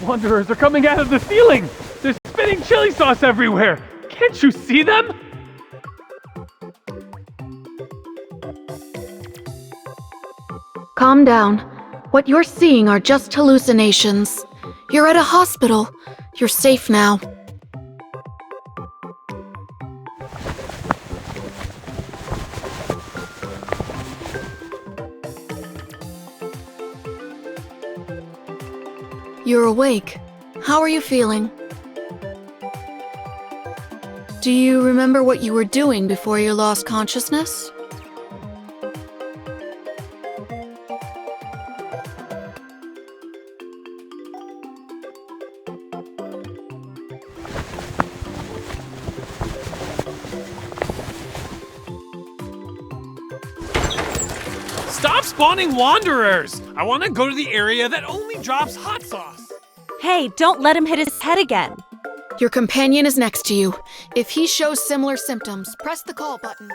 Wanderers are coming out of the ceiling! There's spitting chili sauce everywhere! Can't you see them? Calm down. What you're seeing are just hallucinations. You're at a hospital. You're safe now. You're awake. How are you feeling? Do you remember what you were doing before you lost consciousness? Stop spawning wanderers! I want to go to the area that only drops hot sauce. Hey, don't let him hit his head again. Your companion is next to you. If he shows similar symptoms, press the call button.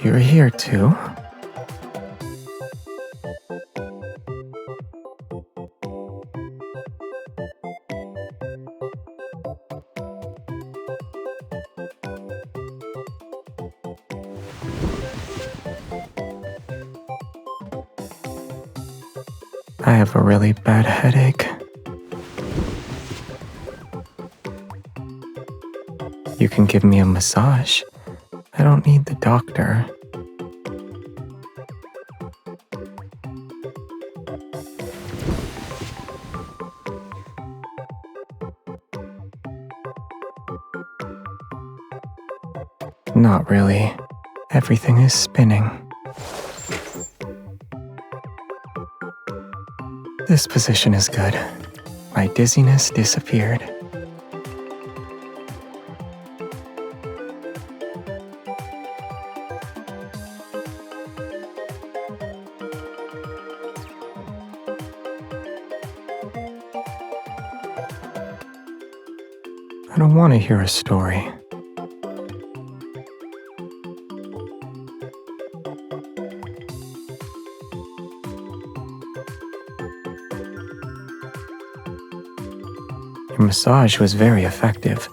You're here too? I have a really bad headache. You can give me a massage. I don't need the doctor. Not really. Everything is spinning. This position is good. My dizziness disappeared. I don't want to hear a story. Your massage was very effective.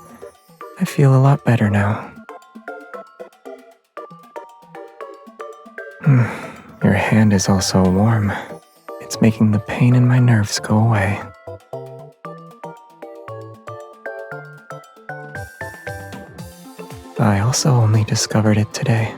I feel a lot better now. Your hand is also warm. It's making the pain in my nerves go away. I also only discovered it today.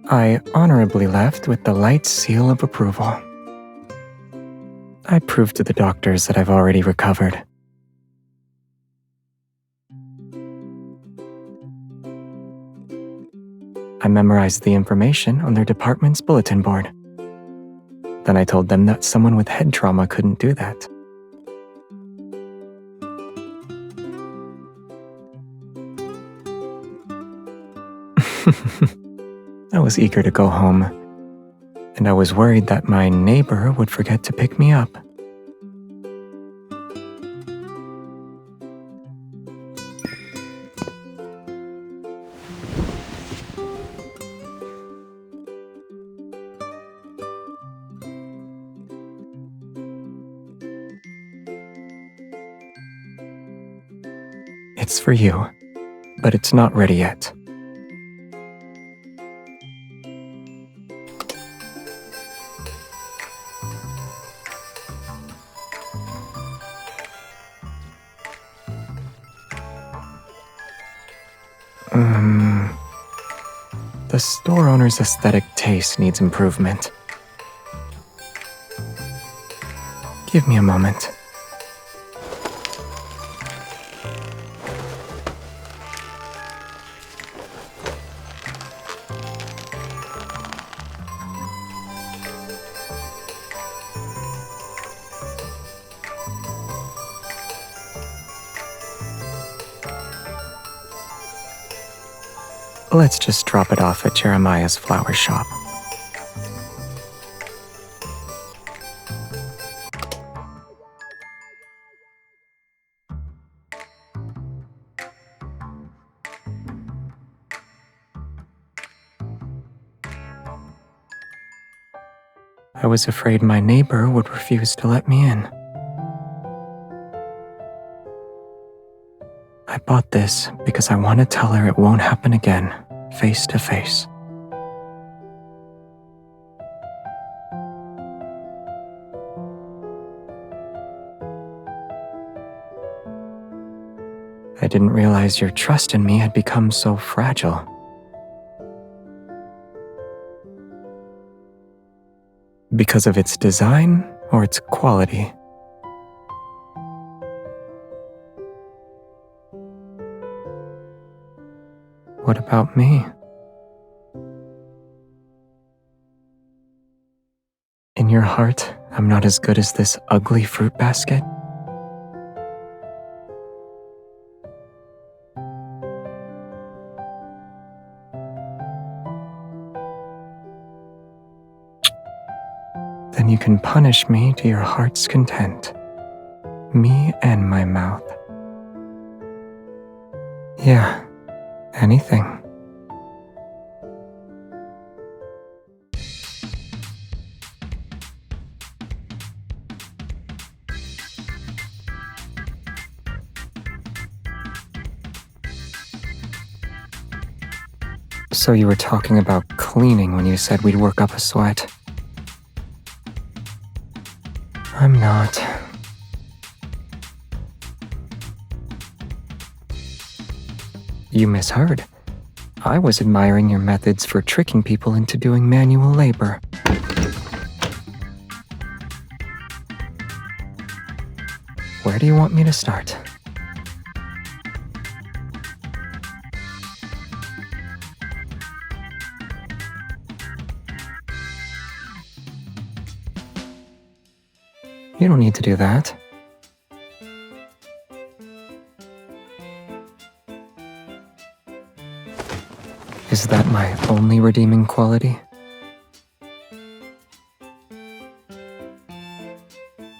I honorably left with the light seal of approval. I proved to the doctors that I've already recovered. I memorized the information on their department's bulletin board. Then I told them that someone with head trauma couldn't do that. I was eager to go home, and I was worried that my neighbor would forget to pick me up. It's for you, but it's not ready yet. The store owner's aesthetic taste needs improvement. Give me a moment. Let's just drop it off at Jeremiah's flower shop. I was afraid my neighbor would refuse to let me in. I bought this because I want to tell her it won't happen again, face to face. I didn't realize your trust in me had become so fragile. Because of its design or its quality? What about me? In your heart, I'm not as good as this ugly fruit basket? Then you can punish me to your heart's content. Me and my mouth. Yeah. Anything. So you were talking about cleaning when you said we'd work up a sweat. I'm not. You misheard. I was admiring your methods for tricking people into doing manual labor. Where do you want me to start? You don't need to do that. Is that my only redeeming quality?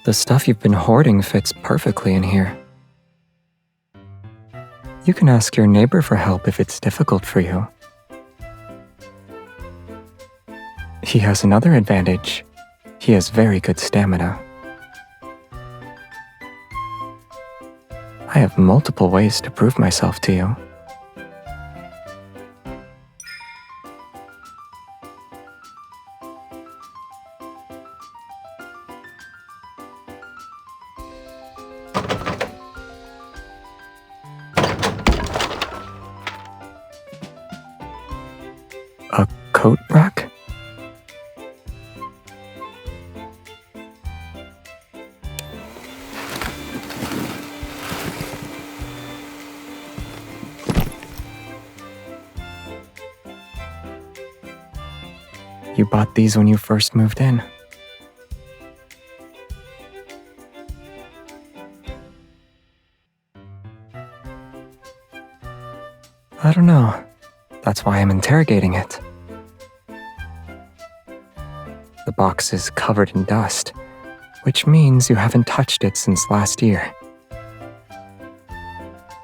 The stuff you've been hoarding fits perfectly in here. You can ask your neighbor for help if it's difficult for you. He has another advantage. He has very good stamina. I have multiple ways to prove myself to you. A coat rack? You bought these when you first moved in. I don't know. That's why I'm interrogating it. The box is covered in dust, which means you haven't touched it since last year.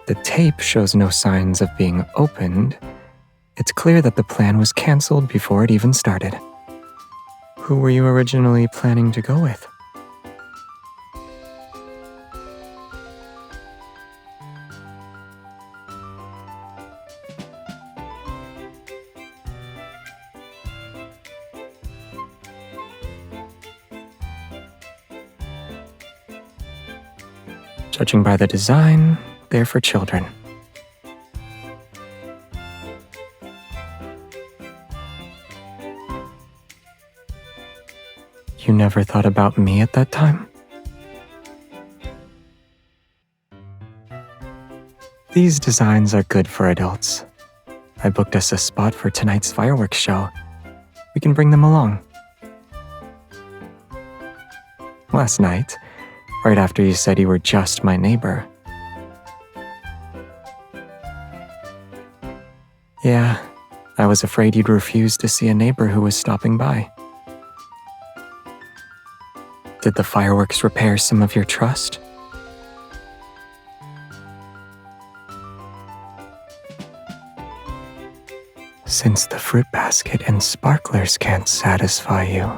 The tape shows no signs of being opened. It's clear that the plan was canceled before it even started. Who were you originally planning to go with? Judging by the design, they're for children. You never thought about me at that time? These designs are good for adults. I booked us a spot for tonight's fireworks show. We can bring them along. Last night, right after you said you were just my neighbor. Yeah, I was afraid you'd refuse to see a neighbor who was stopping by. Did the fireworks repair some of your trust? Since the fruit basket and sparklers can't satisfy you,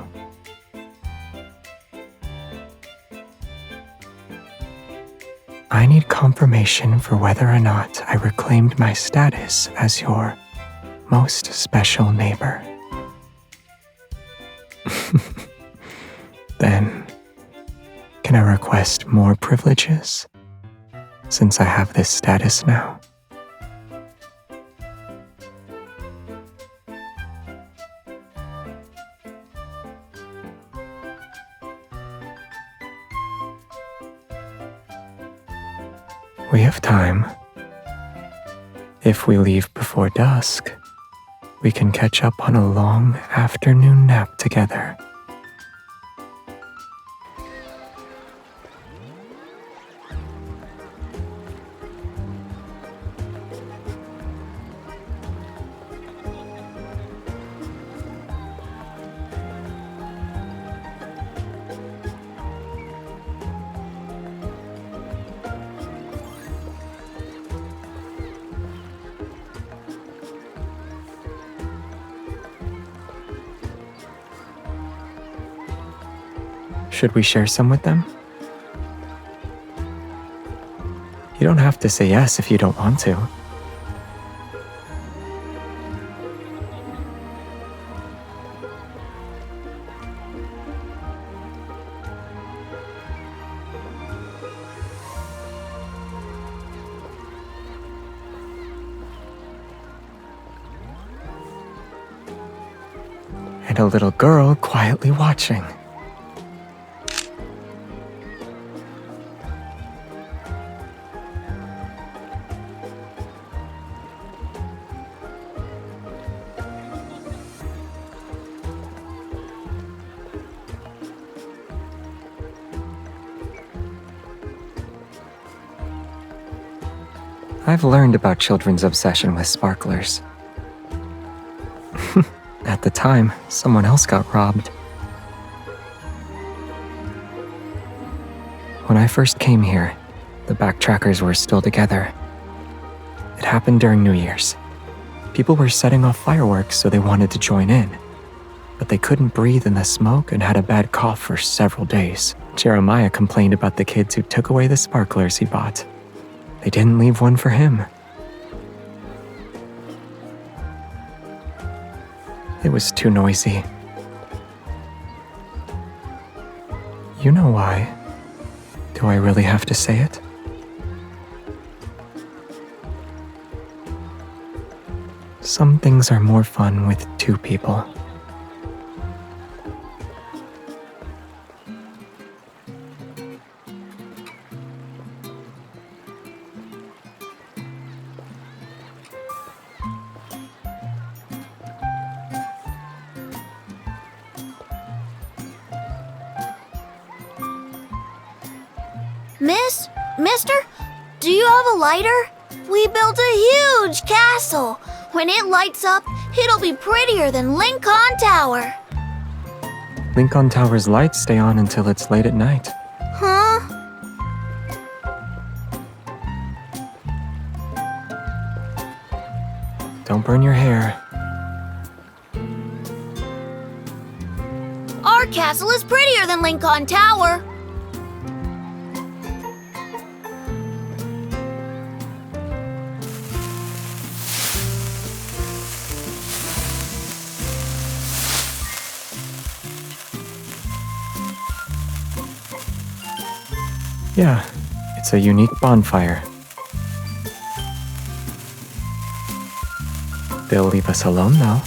I need confirmation for whether or not I reclaimed my status as your most special neighbor. Then, can I request more privileges, since I have this status now? We have time. If we leave before dusk, we can catch up on a long afternoon nap together. Should we share some with them? You don't have to say yes if you don't want to. And a little girl quietly watching. I've learned about children's obsession with sparklers. At the time, someone else got robbed. When I first came here, the backtrackers were still together. It happened during New Year's. People were setting off fireworks, so they wanted to join in. But they couldn't breathe in the smoke and had a bad cough for several days. Jeremiah complained about the kids who took away the sparklers he bought. They didn't leave one for him. It was too noisy. You know why. Do I really have to say it? Some things are more fun with two people. Mister, do you have a lighter? We built a huge castle. When it lights up, it'll be prettier than Lincoln Tower. Lincoln Tower's lights stay on until it's late at night. Huh? Don't burn your hair. Our castle is prettier than Lincoln Tower. Yeah, it's a unique bonfire. They'll leave us alone, though.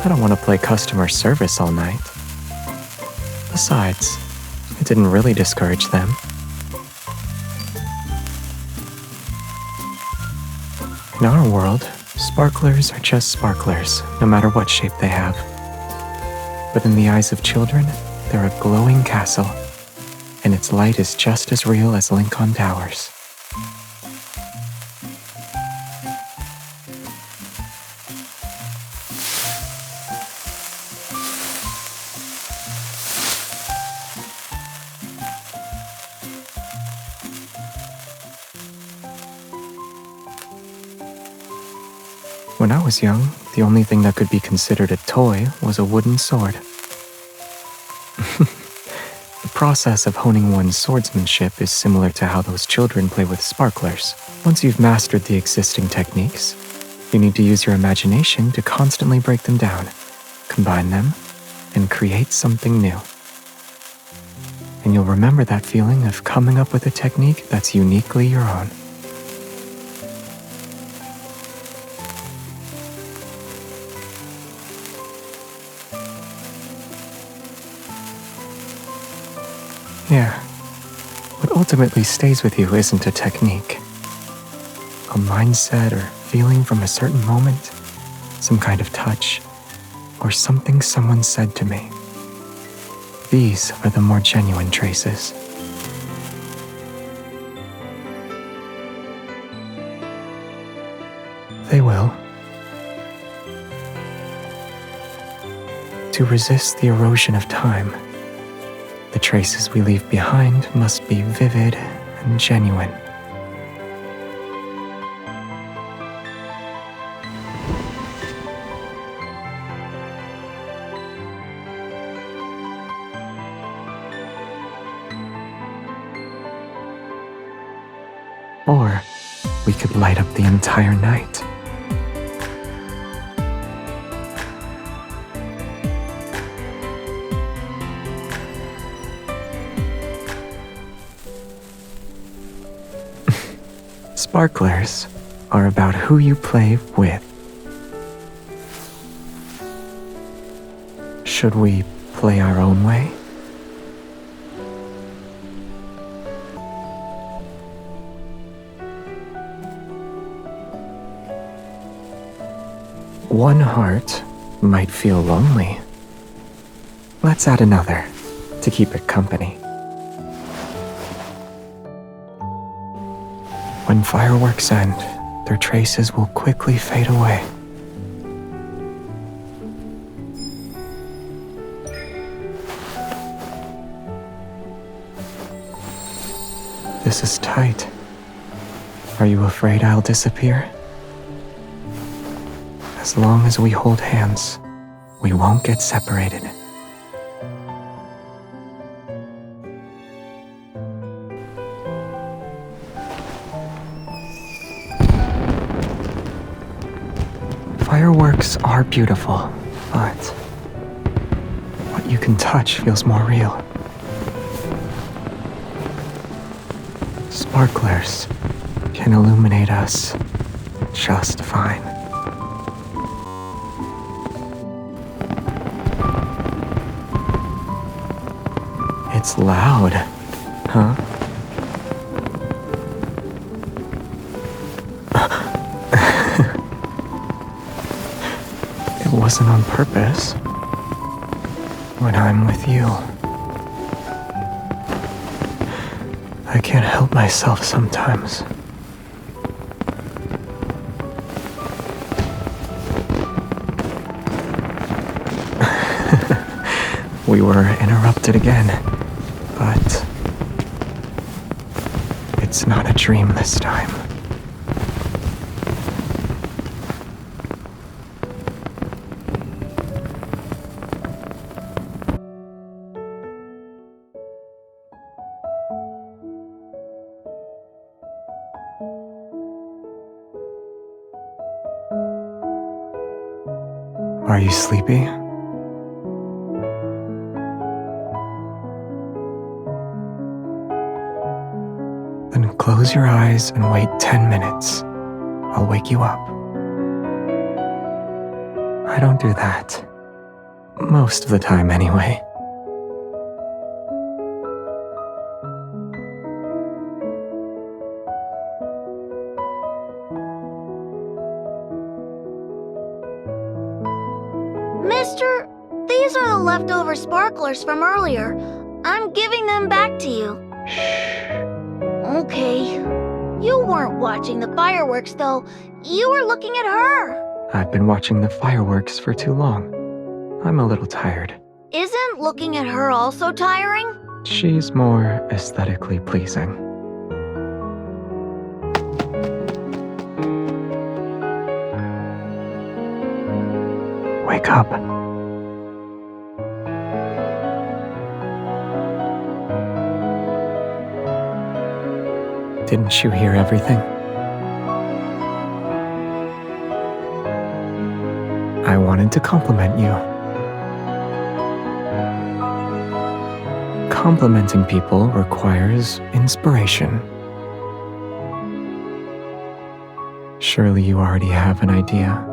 I don't want to play customer service all night. Besides, it didn't really discourage them. In our world, sparklers are just sparklers, no matter what shape they have. But in the eyes of children, they're a glowing castle, and its light is just as real as Lincoln Tower's. When I was young, the only thing that could be considered a toy was a wooden sword. The process of honing one's swordsmanship is similar to how those children play with sparklers. Once you've mastered the existing techniques, you need to use your imagination to constantly break them down, combine them, and create something new. And you'll remember that feeling of coming up with a technique that's uniquely your own. Yeah, what ultimately stays with you isn't a technique. A mindset or feeling from a certain moment, some kind of touch, or something someone said to me. These are the more genuine traces. They will. To resist the erosion of time, the traces we leave behind must be vivid and genuine. Or we could light up the entire night. Sparklers are about who you play with. Should we play our own way? One heart might feel lonely. Let's add another to keep it company. When fireworks end, their traces will quickly fade away. This is tight. Are you afraid I'll disappear? As long as we hold hands, we won't get separated. Fireworks are beautiful, but what you can touch feels more real. Sparklers can can illuminate us just fine. It's loud, huh? It wasn't on purpose. When I'm with you, I can't help myself sometimes. We were interrupted again, but it's not a dream this time. Are you sleepy? Then close your eyes and wait 10 minutes. I'll wake you up. I don't do that. Most of the time, anyway. Mister, these are the leftover sparklers from earlier. I'm giving them back to you. Okay. You weren't watching the fireworks, though. You were looking at her. I've been watching the fireworks for too long. I'm a little tired. Isn't looking at her also tiring? She's more aesthetically pleasing. Wake up. Didn't you hear everything? I wanted to compliment you. Complimenting people requires inspiration. Surely you already have an idea.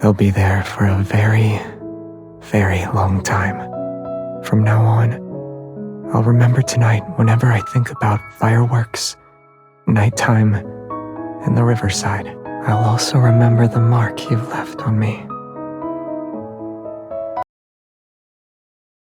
They'll be there for a very, very long time. From now on, I'll remember tonight whenever I think about fireworks, nighttime, and the riverside. I'll also remember the mark you've left on me.